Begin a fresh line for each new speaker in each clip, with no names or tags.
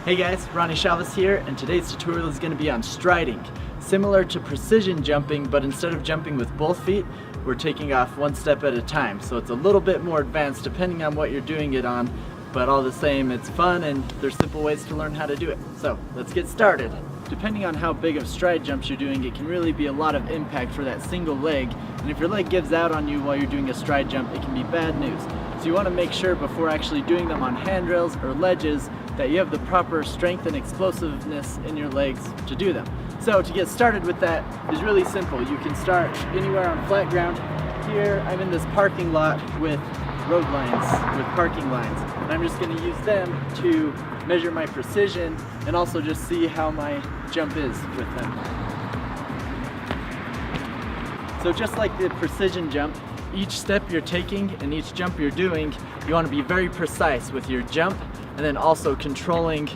Hey guys, Ronnie Chavez here, and today's tutorial is going to be on striding. Similar to precision jumping, but instead of jumping with both feet, we're taking off one step at a time. So it's a little bit more advanced depending on what you're doing it on, but all the same, it's fun and there's simple ways to learn how to do it. So let's get started. Depending on how big of stride jumps you're doing, it can really be a lot of impact for that single leg. And if your leg gives out on you while you're doing a stride jump, it can be bad news. So you want to make sure before actually doing them on handrails or ledges that you have the proper strength and explosiveness in your legs to do them. So to get started with that is really simple. You can start anywhere on flat ground. Here I'm in this parking lot with road lines, with parking lines. And I'm just going to use them to measure my precision and also just see how my jump is with them. So just like the precision jump, each step you're taking and each jump you're doing, you want to be very precise with your jump and then also controlling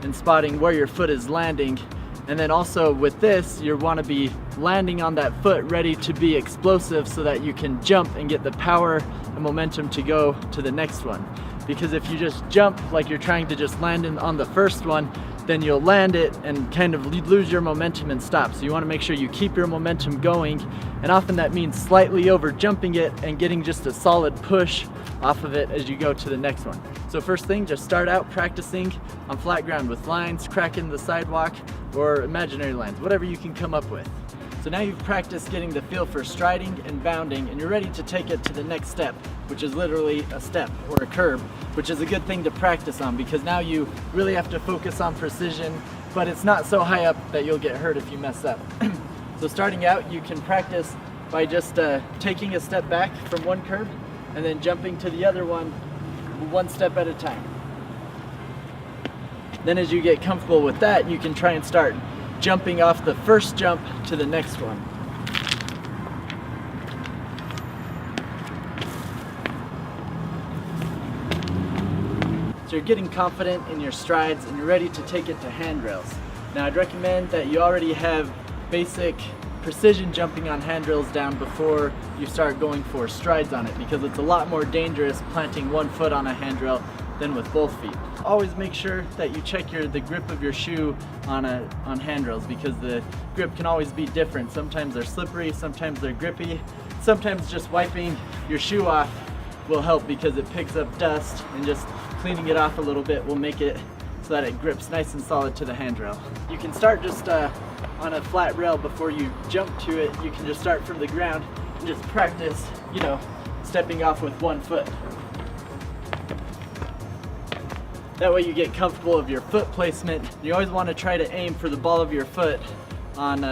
and spotting where your foot is landing. And then also with this, you want to be landing on that foot ready to be explosive so that you can jump and get the power and momentum to go to the next one. Because if you just jump like you're trying to just land on the first one, then you'll land it and kind of lose your momentum and stop. So you want to make sure you keep your momentum going, and often that means slightly over jumping it and getting just a solid push off of it as you go to the next one. So first thing, just start out practicing on flat ground with lines, cracking the sidewalk, or imaginary lines, whatever you can come up with. So now you've practiced getting the feel for striding and bounding, and you're ready to take it to the next step, which is literally a step or a curb, which is a good thing to practice on because now you really have to focus on precision, but it's not so high up that you'll get hurt if you mess up. So starting out, you can practice by just taking a step back from one curb and then jumping to the other one step at a time. Then as you get comfortable with that, you can try and start jumping off the first jump to the next one. So you're getting confident in your strides and you're ready to take it to handrails. Now I'd recommend that you already have basic precision jumping on handrails down before you start going for strides on it, because it's a lot more dangerous planting one foot on a handrail than with both feet. Always make sure that you check the grip of your shoe on handrails, because the grip can always be different. Sometimes they're slippery, sometimes they're grippy. Sometimes just wiping your shoe off will help because it picks up dust, and just cleaning it off a little bit will make it so that it grips nice and solid to the handrail. You can start just on a flat rail before you jump to it. You can just start from the ground and just practice, stepping off with one foot. That way you get comfortable with your foot placement. You always want to try to aim for the ball of your foot on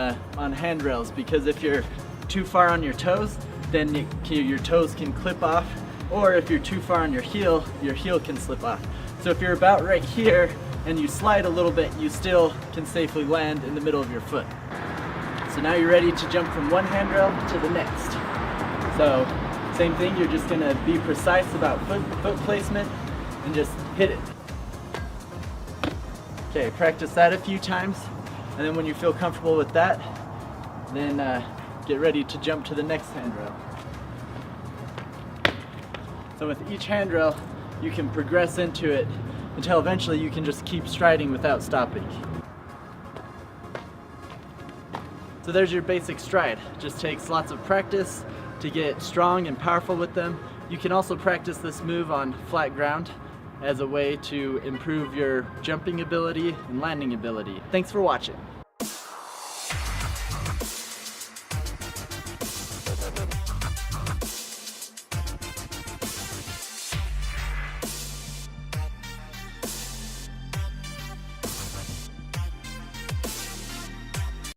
handrails, because if you're too far on your toes, then your toes can clip off, or if you're too far on your heel can slip off. So if you're about right here and you slide a little bit, you still can safely land in the middle of your foot. So now you're ready to jump from one handrail to the next. So same thing, you're just gonna be precise about foot placement and just hit it. Okay, practice that a few times, and then when you feel comfortable with that, then get ready to jump to the next handrail. So with each handrail, you can progress into it until eventually you can just keep striding without stopping. So there's your basic stride. It just takes lots of practice to get strong and powerful with them. You can also practice this move on flat ground as a way to improve your jumping ability and landing ability. Thanks for watching.